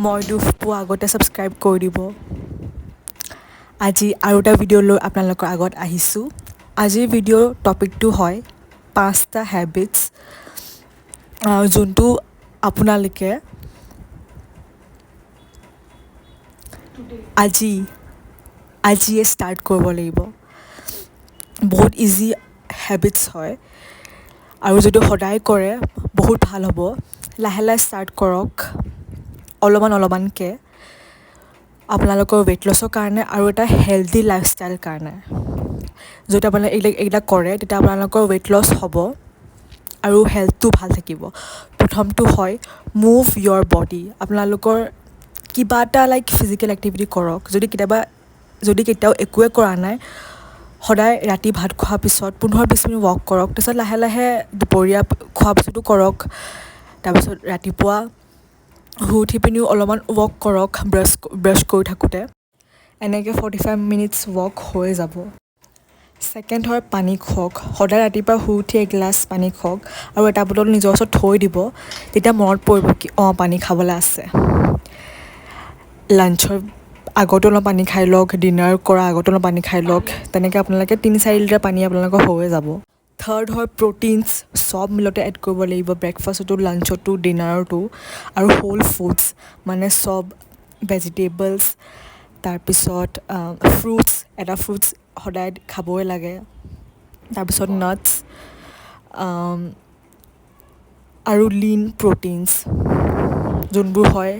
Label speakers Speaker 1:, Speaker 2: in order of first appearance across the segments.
Speaker 1: মই দুখ পোৱা আগতে ছাবস্ক্ৰাইব কৰি দিব। আজি আৰু এটা ভিডিঅ' লৈ আপোনালোকৰ আগত আহিছোঁ। আজিৰ ভিডিঅ'ৰ টপিকটো হয় 5টা হেবিটছ, যোনটো আপোনালোকে আজিয়ে ষ্টাৰ্ট কৰিব লাগিব। বহুত ইজি হেবিটছ হয় আৰু যদি সদায় কৰে বহুত ভাল হ'ব। লাহে লাহে ষ্টাৰ্ট কৰক, অলপমানকৈ আপোনালোকৰ ৱেইট লছৰ কাৰণে আৰু এটা হেল্ডি লাইফষ্টাইল কাৰণে। যদি আপোনালোকে এইবিলাক কৰে তেতিয়া আপোনালোকৰ ৱেইট লছ হ'ব আৰু হেল্থটো ভাল থাকিব। প্ৰথমটো হয় মুভ ইয়'ৰ বডি। আপোনালোকৰ কিবা এটা ফিজিকেল এক্টিভিটি কৰক। যদি কেতিয়াও একোৱে কৰা নাই, সদায় ৰাতি ভাত খোৱাৰ পিছত 15-20 মিনিট ৱাক কৰক। তাৰপিছত লাহে লাহে দুপৰীয়া খোৱাৰ পিছতো কৰক। তাৰপিছত ৰাতিপুৱা শুই উঠি পিনিও অলপমান ৱাক কৰক ব্ৰাছ কৰি থাকোঁতে। এনেকৈ 45 মিনিটছ ৱাক হৈ যাব। ছেকেণ্ড হয় পানী খোৱাক। সদায় ৰাতিপুৱা শুই উঠি এগিলাচ পানী খোৱাক আৰু এটা বটল নিজৰ ওচৰত থৈ দিব। তেতিয়া মনত পৰিব কি পানী খাবলৈ আছে। লাঞ্চৰ আগতো অলপ পানী খাই লওক, ডিনাৰ কৰাৰ আগতো অলপ পানী খাই লওক। তেনেকৈ আপোনালোকে 3-4 লিটাৰ পানী আপোনালোকৰ হৈয়ে যাব। থাৰ্ড হয় প্ৰ'টিনছ। চব মিলতে এড কৰিব লাগিব, ব্ৰেকফাষ্টতো, লাঞ্চতো, ডিনাৰতো। আৰু হোল ফুডছ মানে চব ভেজিটেবলছ, তাৰপিছত ফ্ৰুটছ সদায় খাবই লাগে। তাৰপিছত নাটছ আৰু লীন প্ৰ'টিনছ যোনবোৰ হয়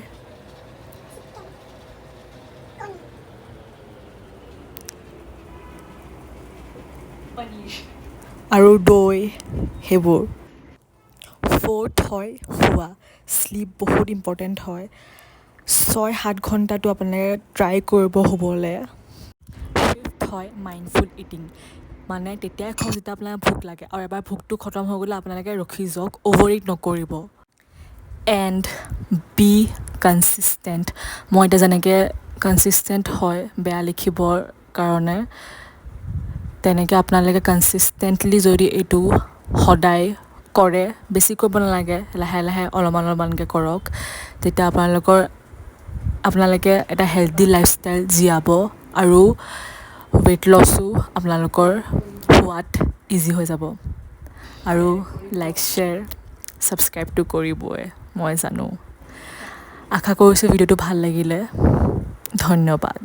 Speaker 1: আৰু দৈ, সেইবোৰ। ফ'ৰ্থ হয় শোৱা। শ্লীপ বহুত ইম্পৰ্টেণ্ট হয়। 6-7 ঘণ্টাটো আপোনালোকে ট্ৰাই কৰিব শুবলৈ। ফিফ্থ হয় মাইণ্ডফুল ইটিং। মানে তেতিয়াই খাওক যেতিয়া আপোনাৰ ভোক লাগে, আৰু এবাৰ ভোকটো খতম হৈ গ'লে আপোনালোকে ৰখি যাওক, অভাৰ ইট নকৰিব। And be consistent. মই এতিয়া যেনেকৈ কনচিষ্টেণ্ট হয় বেয়া লিখিবৰ কাৰণে, তেনেকৈ আপোনালোকে কনচিষ্টেণ্টলি যদি এইটো সদায় কৰে, বেছি কৰিব নালাগে, লাহে লাহে অলপমানকৈ কৰক, তেতিয়া আপোনালোকে এটা হেল্ডি লাইফষ্টাইল জীয়াব আৰু ৱেইট লছো আপোনালোকৰ হোৱাত ইজি হৈ যাব। আৰু লাইক, শ্বেয়াৰ, ছাবস্ক্ৰাইবটো কৰিবই, মই জানো। আশা কৰিছোঁ ভিডিঅ'টো ভাল লাগিলে। ধন্যবাদ।